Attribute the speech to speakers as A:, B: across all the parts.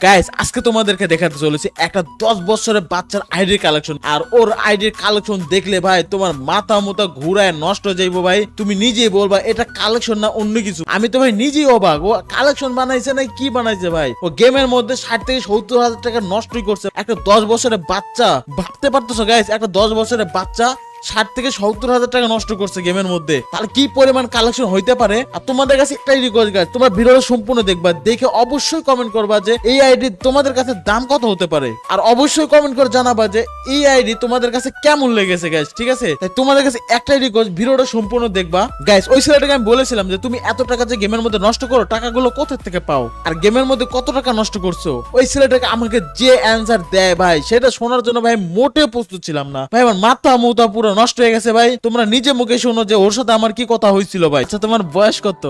A: Guys আজকে তোমাদেরকে দেখাতে চলেছি একটা 10 বছরের বাচ্চার আইডির কালেকশন। আর ওর আইডির কালেকশন দেখলে ভাই তোমার মাথা মুথা ঘুরায় নষ্ট হয়ে যাইবো ভাই। তুমি নিজেই বলবা এটা কালেকশন না অন্য কিছু। আমি তো ভাই নিজেই অবাক, ও কালেকশন বানাইছে না কি বানাইছে ভাই। ও গেমের মধ্যে 60 থেকে 70 হাজার টাকা নষ্টই করছে। একটা 10 বছরের বাচ্চা, ভাবতে পারতেছো গাইস, একটা 10 বছরের বাচ্চা 60 থেকে 70 হাজার টাকা নষ্ট করছে গেমের মধ্যে। তাহলে কি পরিমাণ কালেকশন হইতে পারে। আর তোমাদের কাছে একটাই রিকোয়েস্ট গাইস, তোমরা ভিডিওটা সম্পূর্ণ দেখবা, দেখে অবশ্যই কমেন্ট করবা যে এই আইডি তোমাদের কাছে দাম কত হতে পারে। আর অবশ্যই কমেন্ট করে জানাবা যে এই আইডি তোমাদের কাছে কেমন লেগেছে গাইস, ঠিক আছে? তাই তোমাদের কাছে একটাই রিকোয়েস্ট, ভিডিওটা সম্পূর্ণ দেখবা গাইস। ওই ছেলেটাকে আমি বলেছিলাম যে তুমি এত টাকা যে গেমের মধ্যে নষ্ট করো, টাকাগুলো কোথা থেকে পাও আর গেমের মধ্যে কত টাকা নষ্ট করছো। ওই ছেলেটাকে আমাকে যে অ্যানসার দেয় ভাই, সেটা শোনার জন্য ভাই মোটেও প্রস্তুত ছিলাম না ভাই। আমার মাথা মুথা পুরো নষ্ট হয়ে গেছে ভাই। তোমরা নিজে মুখে শোনো যে ওর সাথে আমার কি কথা হয়েছিল ভাই। আচ্ছা তোমার বয়স কত?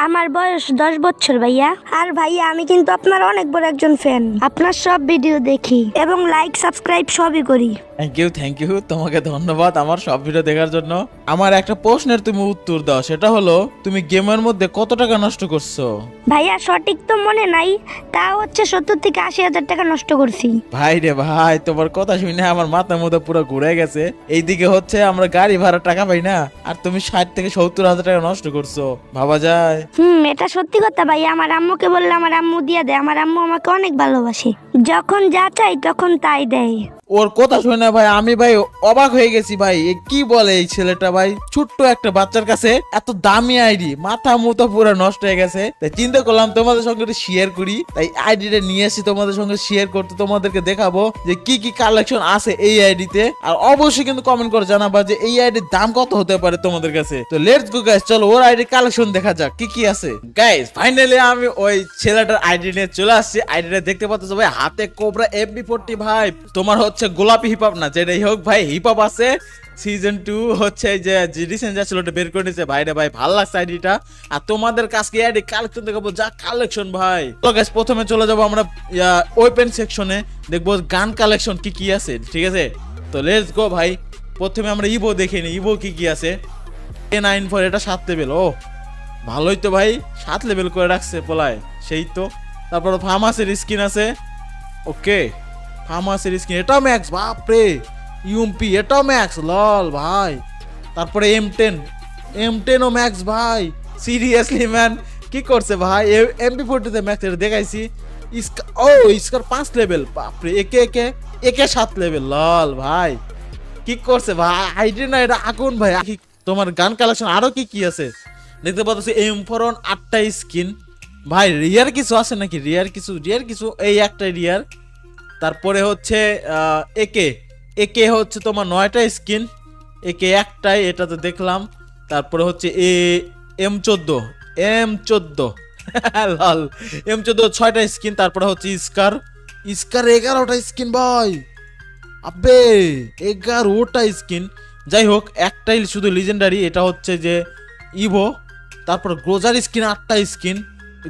B: আমার বয়স 10 বছর ভাইয়া। আর ভাইয়া আমি কিন্তু আপনার অনেক বড় একজন ফ্যান, আপনার সব ভিডিও দেখি এবং লাইক সাবস্ক্রাইব সবই করি।
A: থ্যাংক ইউ, তোমাকে ধন্যবাদ আমার সব ভিডিও দেখার জন্য। আমার একটা প্রশ্নের তুমি উত্তর দাও, সেটা হলো তুমি গেমের মধ্যে কত টাকা নষ্ট করছো?
B: ভাইয়া সঠিক তো মনে নাই, তা হচ্ছে 70 থেকে 80 হাজার টাকা নষ্ট করছি।
A: ভাই রে ভাই, তোমার কথা শুনে আমার মাথার মধ্যে পুরো ঘুরে গেছে। এইদিকে হচ্ছে আমরা গাড়ি ভাড়া টাকা পাই না, আর তুমি 60 থেকে 70 হাজার টাকা নষ্ট করছো, ভাবা যায়?
B: এটা সত্যি কথা ভাইয়া। আমার আম্মুকে বললে আমার আম্মু দিয়ে দেয়। আমার আম্মু আমাকে অনেক ভালোবাসে, যখন যা চাই তখন তাই দেয়।
A: ওর কথা শুনে ভাই আমি ভাই অবাক হয়ে গেছি ভাই। এ কি বলে এই ছেলেটা ভাই, ছোট্ট একটা বাচ্চার কাছে এত দামি আইডি, মাথা মুথা পুরো নষ্ট হয়ে গেছে। তাই চিন্তা করলাম তোমাদের সঙ্গে শেয়ার করি, তাই আইডিটা নিয়ে আসি তোমাদের সঙ্গে শেয়ার করতে, তোমাদেরকে দেখাবো যে কি কি কালেকশন আছে এই আইডিতে। আর অবশ্যই কিন্তু কমেন্ট করে জানাবা যে এই আইডির দাম কত হতে পারে তোমাদের কাছে। তো লেটস গো গাইস, চলো ওর আইডি কালেকশন দেখা যাক কি কি আছে। গাইস ফাইনালি আমি ওই ছেলেটার আইডি নিয়ে চলে আসছি। আইডিটা দেখতে পাচ্ছ ভাই, হাতে কোবরা MB40 ভাই। তোমার হচ্ছে গোলাপি হিপহপ না যেটাই হোক ভাই, হিপহপ আছে। সিজন 2 হচ্ছে যে রিসেন্ট যা ছিল ওটা বের করে নিয়েছে ভাই রে ভাই, ভালো লাগছে আইডিটা। আর তোমাদের কাছে আইডি কালেকশন দেখাবো, যা কালেকশন ভাই। তো গাইস প্রথমে চলে যাবো আমরা ওয়েপেন সেকশনে, দেখবো গান কালেকশন কি কি আছে, ঠিক আছে? তো লেটস গো ভাই। প্রথমে আমরা ইভো দেখে নিই, ইভো কি কি আছে। A94 এটা 7 লেভেল, ও ভালোই তো ভাই, 7 লেভেল করে রাখছে পোলায়, সেই তো। তারপর ফার্মাসির স্কিন আছে, ওকে ফার্মাসির স্কিন, এটাও ম্যাক্স, বাপরে। ইউএমপি এটাও ম্যাক্স, লল ভাই। তারপরে M10 ও ম্যাক্স ভাই, সিরিয়াসলি ম্যান কি করছে ভাই। MP40 তে ম্যাক্স, এটা দেখাইছি। ইস্কার 5 লেভেল, বাপরে। একে 7 লেভেল, লল ভাই কি করছে ভাই। আইডি না এটা আগুন ভাই। তোমার গান কালেকশন আরো কি কি আছে দেখতে পাচ্ছি। M41 8টা স্কিন ভাই। রিয়ার কিছু আছে নাকি? রিয়ার কিছু এই একটা রিয়ার। তারপরে হচ্ছে একে হচ্ছে তোমার 9টা স্কিন, একে একটাই, এটা তো দেখলাম। তারপরে হচ্ছে M14 লাল M14 6টা স্কিন। তারপরে হচ্ছে স্কার 11টা স্কিন ভাই, আবে 11টা স্কিন। যাই হোক, একটাই শুধু লিজেন্ডারি, এটা হচ্ছে যে ইভো। তারপর গ্রোজার স্কিন 8টা স্কিন।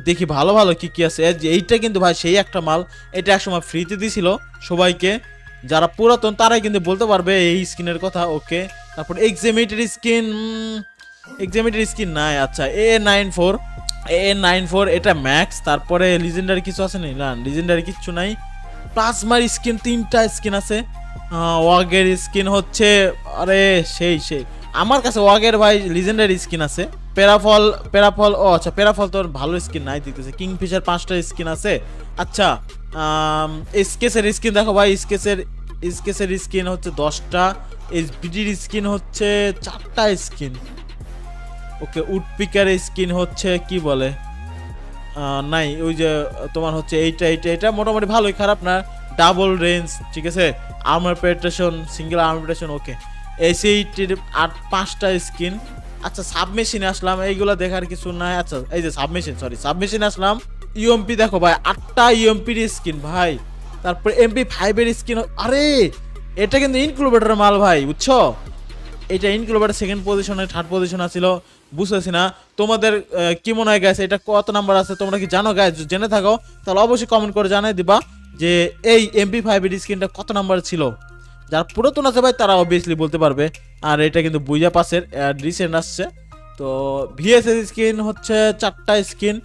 A: দেখি ভালো ভালো কি কি আছে। এইটা কিন্তু ভাই সেই একটা মাল, এটা একসময় ফ্রিতে দিছিল সবাইকে, যারা পুরাতন তারাই কিন্তু বলতে পারবে এই স্কিনের কথা। ওকে, তারপর এক্সামিটেড স্কিন নাই। আচ্ছা A94 এটা ম্যাক্স। তারপরে লিজেন্ডারি কিছু আছে না, লিজেন্ডারি কিছু নাই। প্লাজমার স্কিন 3টা স্কিন আছে। ওয়াগের স্কিন হচ্ছে, আরে সেই আমার কাছে ওয়াগের ভাই লিজেন্ডারি স্কিন আছে। প্যারাফল ও আচ্ছা, প্যারাফল তো ভালো স্কিন নাই দিতেছে। কিংফিশার 5টা স্কিন আছে। আচ্ছা স্কেসের স্কিন দেখো ভাই, স্কেসের স্কিন হচ্ছে 10টা। SBDর স্কিন হচ্ছে 4টা স্কিন। ওকে, উডপিকার স্কিন হচ্ছে কি বলে নাই, ওই যে তোমার হচ্ছে এইটা মোটামুটি ভালোই, খারাপ না। ডাবল রেঞ্জ, ঠিক আছে। Armour penetration, single armour penetration, okay. SC-80 5টা স্কিন। আচ্ছা সাবমেশিনে আসলাম, এইগুলো দেখার কিছু নাই। আচ্ছা এই যে সাবমেশিন আসলাম। ইউএমপি দেখো ভাই, 8টা ইউএমপির স্কিন ভাই। তারপর MP5 এর স্কিন, আরে এটা কিন্তু ইনক্লুবেটর মাল ভাই, বুঝছো? এটা ইনক্লুবেটর সেকেন্ড পজিশনে, থার্ড পজিশনে ছিল, বুঝতেছি না। তোমাদের কি মনে হয় গাইস, এটা কত নাম্বার আছে তোমরা কি জানো গাইস? জেনে থাকো তাহলে অবশ্যই কমেন্ট করে জানাই দিবা যে এই MP5 এর স্কিনটা কত নাম্বার ছিল। যারা পুরাতন আছে ভাই তারা অবভিয়াসলি বলতে পারবে। আর এটা কিন্তু বুইয়া পাসের রিসেন্ট আসছে। তো VSS স্কিন হচ্ছে 4টা স্কিন।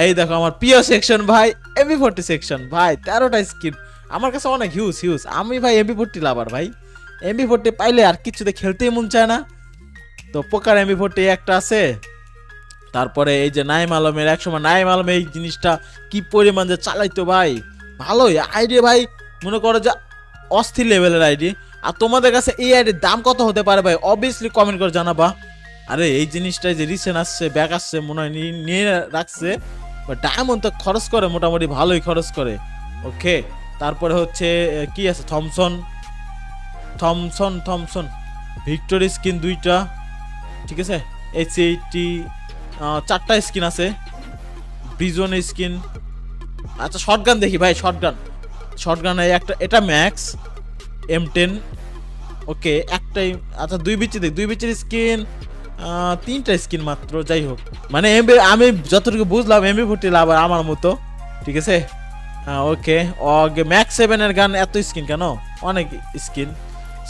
A: এই দেখো আমার প্রিয় সেকশন ভাই, এমবি40 সেকশন ভাই, 13টা স্কিন আমার কাছে অনেক হিউজ হিউজ। আমি ভাই এমবি40 লাভার ভাই, এমবি40 পাইলে আর কিছুতে খেলতেই মন চায় না। তো পোকার এমবি40 একটা আছে। তারপরে এই যে নাইম আলমের, একসময় নাইম আলম এই জিনিসটা কি পরিমাণ যে চালাইতো ভাই, ভালোই আইডি ভাই, মনে করো যে অস্থির লেভেলের আইডি। আর তোমাদের কাছে এই আইডির দাম কত হতে পারে ভাই, অবভিয়াসলি কমেন্ট করে জানাবা। আরে এই জিনিসটাই যে রিসেন্ট আসছে, ব্যাক আসছে, মনে হয় নিয়ে রাখছে, ডায়মন্ড তো খরচ করে, মোটামুটি ভালোই খরচ করে। ওকে, তারপরে হচ্ছে কি আছে, Thomson Thomson Thomson victory skin 2টা, ঠিক আছে। এইচএইটি 4টা স্কিন আছে, ব্রিজন স্কিন। আচ্ছা শটগান দেখি ভাই, শটগান একটা, এটা ম্যাক্স M10। ওকে একটাই, আচ্ছা দুই বিচির স্কিন, 3টা স্কিন মাত্র। যাই হোক, মানে আমি যতটুকু বুঝলাম এমবি40 লাভার আমার মতো, ঠিক আছে। ওকে, ম্যাক্স 7 এর গান এত স্কিন কেন, অনেক স্কিন।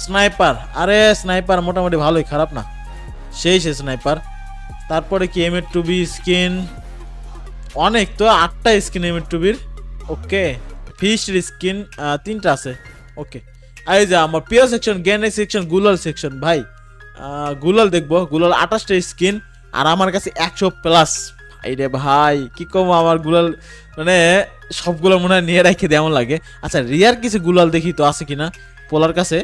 A: স্নাইপার, আরে স্নাইপার মোটামুটি ভালোই, খারাপ না, সেই স্নাইপার। তারপরে কি M2B স্কিন, অনেক তো, 8টা স্কিন M2Bর। ওকে, ফিশের স্কিন 3টা আছে। ওকে, এই যে আমার প্রিয় সেকশন, গ্যানের সেকশন, গুলাল সেকশন ভাই। গুলাল দেখবো, গুলাল 28টা স্কিন, আর আমার কাছে 100+। এই রে ভাই কি কম, আমার গুলাল মানে সবগুলো মনে হয় নিয়ে রেখে দেয় এমন লাগে। আচ্ছা রিয়ার কিছু গুলাল দেখি তো আছে কিনা পোলার কাছে।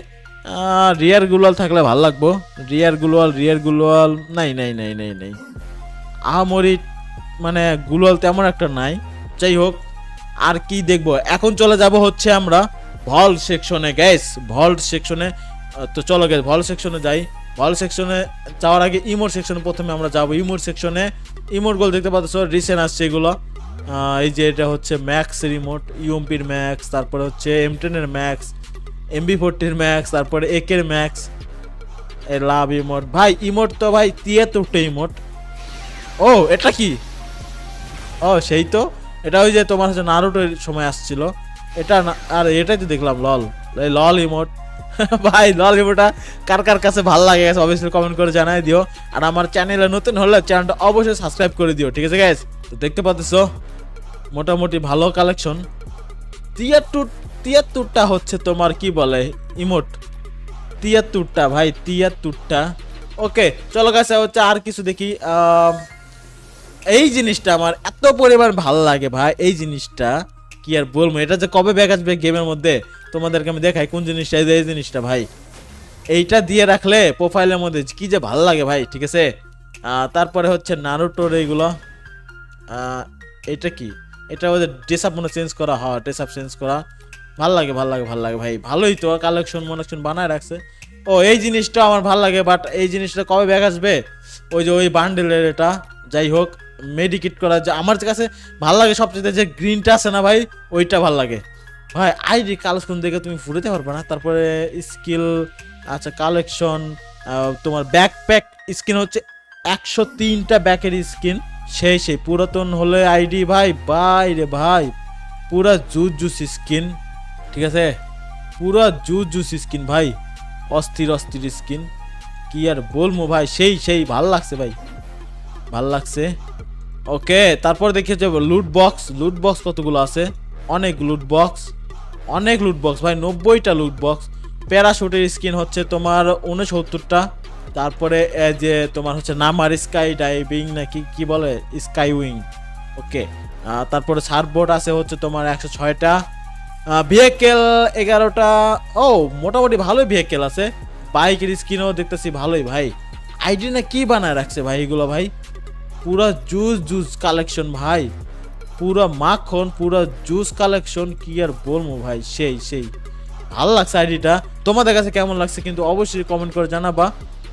A: রিয়ার গুলাল থাকলে ভালো লাগবো। রিয়ার গুলাল নাই। আহামরি মানে গুলাল তেমন একটা নাই। যাই হোক, আর কি দেখবো, এখন চলে যাব হচ্ছে আমরা ভল্ট সেকশনে গ্যাস, ভল্ট সেকশনে। তো চলো গ্যাস ভল্ট সেকশনে যাই। ভল্ট সেকশনে যাওয়ার আগে ইমোট সেকশনে প্রথমে আমরা যাবো। ইমোট সেকশনে ইমোট গুলো দেখতে পাচ্ছ রিসেন্ট আসছে এগুলো। এই যে এটা হচ্ছে ম্যাক্সের ইমোট, ইউএমপির ম্যাক্স, তারপরে হচ্ছে M10 এর ম্যাক্স, MB40 ম্যাক্স, তারপরে একের ম্যাক্স, লাভ ইমোট ভাই। ইমোট তো ভাই 73টা ইমোট। ও এটা কি, ও সেই তো, এটা ওই যে তোমার হচ্ছে নারুটোর সময় আসছিল এটা আর এটাই তো দেখলাম লল ইমোট। ভাই লল ইমোটটা কার কার কাছে ভালো লাগে গেছে অবশ্যই কমেন্ট করে জানাই দিও। আর আমার চ্যানেলে নতুন হলে চ্যানেলটা অবশ্যই সাবস্ক্রাইব করে দিও, ঠিক আছে গাইস। তো দেখতে পাচ্ছ মোটামুটি ভালো কালেকশন। 73টা হচ্ছে তোমার কি বলে ইমোট, 73টা ভাই, 73টা। ওকে চলো গাইস, হচ্ছে আর কিছু দেখি। এই জিনিসটা আমার এত পরিমাণ ভালো লাগে ভাই, এই জিনিসটা কি আর বলবো, এটা যে কবে ব্যাক আসবে গেমের মধ্যে তোমাদেরকে আমি দেখাই কোন জিনিসটা। এই জিনিসটা ভাই, এইটা দিয়ে রাখলে প্রোফাইলের মধ্যে কি যে ভালো লাগে ভাই, ঠিক আছে। তারপরে হচ্ছে নারুটোর এইগুলো। এটা কি, এটা ওদের ড্রেস আপ মনে চেঞ্জ করা, হয় ড্রেস আপ চেঞ্জ করা, ভাল লাগে ভাই, ভালোই তো কালেকশন মনে বানায় রাখছে। ও এই জিনিসটা আমার ভাল লাগে, বাট এই জিনিসটা কবে ব্যাক আসবে, ওই যে ওই বান্ডেলের এটা। যাই হোক, মেডিকেট করা যে আমার কাছে ভাল লাগে সবচেয়ে, যে গ্রিনটা আছে না ভাই, ওইটা ভাল লাগে ভাই। আইডি কালেকশন দেখে তুমি ফুরাতে পারবে না। তারপরে স্কিল, আচ্ছা কালেকশন, তোমার ব্যাকপ্যাক স্কিন হচ্ছে 103টা ব্যাকের স্কিন, সেই পুরাতন হলে আইডি ভাই রে ভাই, পুরা জুস স্কিন, ঠিক আছে, পুরা জুস স্কিন ভাই, অস্থির স্কিন, কি আর বলবো ভাই, সেই ভাল লাগছে ভাই, ভাল লাগছে। ওকে, তারপর দেখে যাবো লুট বক্স কতগুলো আছে, অনেক লুট বক্স ভাই, 90টা লুট বক্স। প্যারাশুটের স্কিন হচ্ছে তোমার 69টা। তারপরে যে তোমার হচ্ছে নামার স্কাই ডাইভিং নাকি কি বলে, স্কাই উইং। ওকে, তারপরে সার্ফবোর্ড আছে হচ্ছে তোমার 106টা। ভেহিকেল 11টা। ও মোটামুটি ভালোই ভেহিকেল আছে। বাইকের স্কিনও দেখতেছি ভালোই ভাই। আইডি না কি বানায় রাখছে ভাই এগুলো ভাই, পুরা জুস কালেকশন ভাই, পুরা মাখন, পুরা জুস কালেকশন, কি আর বলবো ভাই, সেই ভালো লাগছে আইডিটা। তোমাদের কাছে কেমন লাগছে কিন্তু অবশ্যই কমেন্ট করে জানাবা।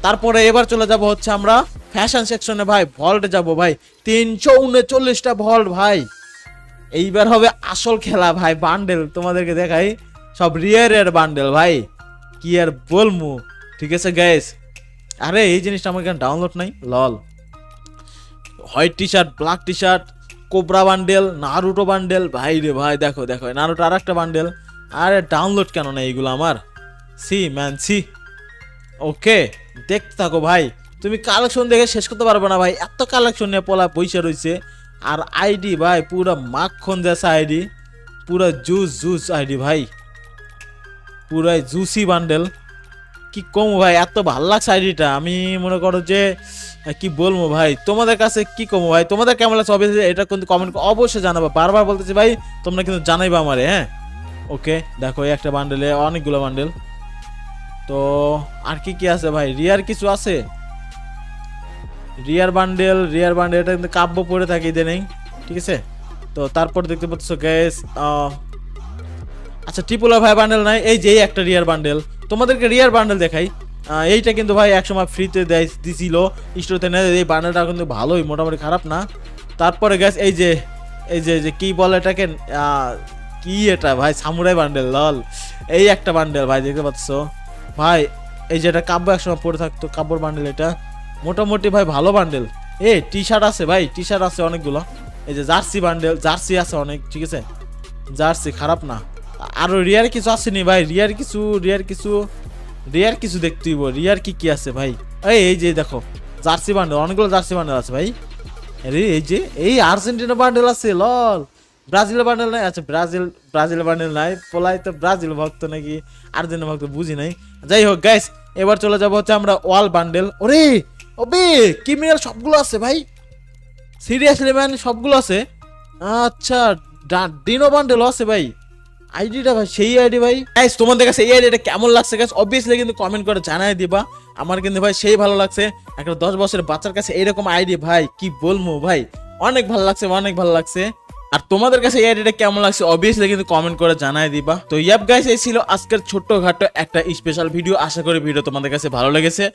A: তারপরে এবার চলে যাব হচ্ছে আমরা ফ্যাশন সেকশনে ভাই, ভল্টে যাব ভাই, 339টা ভল্ট ভাই। এইবার হবে আসল খেলা ভাই, বান্ডেল তোমাদেরকে দেখাই, সব রিয়ারের বান্ডেল ভাই, কি আর বলবো, ঠিক আছে গাইস। আরে এই জিনিসটা আমার এখানে ডাউনলোড নাই, লল। White T shirt, black T shirt, cobra bundle, Naruto bundle, ভাই রে ভাই, দেখো নারুটো আর একটা বান্ডেল। আরে ডাউনলোড কেন না এইগুলো আমার, সি। ওকে, দেখতে থাকো ভাই, তুমি কালেকশন দেখে শেষ করতে পারবে না ভাই, এত কালেকশন নিয়ে পোলা পয়সা রয়েছে আর আইডি ভাই পুরো মাখন জেসা আইডি, পুরো জুস আইডি ভাই, পুরাই জুসি বান্ডেল। কি কম ভাই, এত ভাল লাগছে আইডিটা। আমি মনে করো যে কি বলবো ভাই, তোমাদের কাছে কি কম ভাই, তোমাদের কেমন লাগছে অবশ্যই এটা কিন্তু কমেন্ট অবশ্যই জানাবো। বারবার বলতেছি ভাই, তোমরা কিন্তু জানাইবা আমারে। হ্যাঁ ওকে, দেখো এই একটা বান্ডেলে অনেকগুলো বান্ডেল। তো আর কি কি আছে ভাই, রিয়ার কিছু আছে, রিয়ার বান্ডেল এটা কিন্তু কাব্য পড়ে থাকে ইদানিং, ঠিক আছে। তো তারপর দেখতে পাচ্ছ গ্যাস, আচ্ছা ট্রিপল ভাই বান্ডেল নাই, এই যে একটা রিয়ার বান্ডেল, তোমাদেরকে রিয়ার বান্ডেল দেখাই। এইটা কিন্তু ভাই একসময় ফ্রিতে দিছিল স্টোরতে, নেয় এই বান্ডেলটা কিন্তু ভালোই, মোটামুটি খারাপ না। তারপরে গ্যাস এই যে কি বলে এটাকে, কি এটা ভাই, সামুরাই বান্ডেল লল, এই একটা বান্ডেল ভাই দেখতে পাচ্ছ ভাই। এই যে এটা কাব্য একসময় পড়ে থাকতো, কাব্যর বান্ডেল এটা মোটামুটি ভাই ভালো বান্ডেল। টি শার্ট আছে ভাই, টি শার্ট আছে অনেকগুলো। এই যে জার্সি বান্ডেল, জার্সি আছে অনেক, ঠিক আছে, জার্সি খারাপ না। আরো রিয়ার কিছু আসেনি ভাই, রিয়ার কিছু দেখতে হইব। রিয়ার কি আছে ভাই, এই যে দেখো জার্সি বান্ডেল, অনেকগুলো জার্সি বান্ডেল আছে ভাই। আরে এই যে এই আর্জেন্টিনা বান্ডেল আছে লল, ব্রাজিলের বান্ডেল নাই। আচ্ছা ব্রাজিল বান্ডেল নাই, পোলাই তো ব্রাজিল ভক্ত নাকি আর্জেন্টিনা ভক্ত বুঝি নাই। যাই হোক গাইস, এবার চলে যাবো হচ্ছে আমরা ওয়াল বান্ডেল। ওরে ওবে ক্রিমিনাল সবগুলো আছে ভাই, সিরিয়াসলি ম্যান সবগুলো আছে। আচ্ছা ডিনো বান্ডেল আছে ভাই, আইডিটা ভাই সেই আইডি ভাই। গাইস তোমাদের কাছে এই আইডিটা কেমন লাগছে গাইস অবভিয়াসলি কিন্তু কমেন্ট করে জানাই দিবা। আমার কিন্তু ভাই সেই ভালো লাগছে, একটা 10 বছরের বাচ্চার কাছে এরকম আইডি ভাই কি বলবো ভাই, অনেক ভালো লাগছে। আর তোমাদের কাছে এই আইডিটা কেমন লাগছে অবভিয়াসলি কিন্তু কমেন্ট করে জানাই দিবা। তো ইয়াপ গাইস, এই ছিল আজকের ছোট্টখাটো একটা স্পেশাল ভিডিও। আশা করি ভিডিও তোমাদের কাছে ভালো লেগেছে।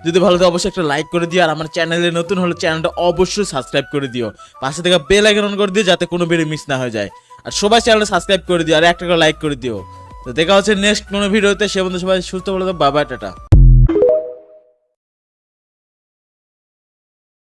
A: যদি ভালো লাগে অবশ্যই একটা লাইক করে দিও, আর আমার চ্যানেলে নতুন হলে চ্যানেলটা অবশ্যই সাবস্ক্রাইব করে দিও, পাশে থেকে বেল আইকন অন করে দিও যাতে কোনো ভিডিও মিস না হয়ে যায়। আর সবাই চ্যানেলটা সাবস্ক্রাইব করে দিও আর একটা করে লাইক করে দিও। তো দেখা হচ্ছে নেক্সট কোনো ভিডিওতে, সে বন্ধু সবাই সুস্থ ভালো থাকো, বাই বাই, টাটা।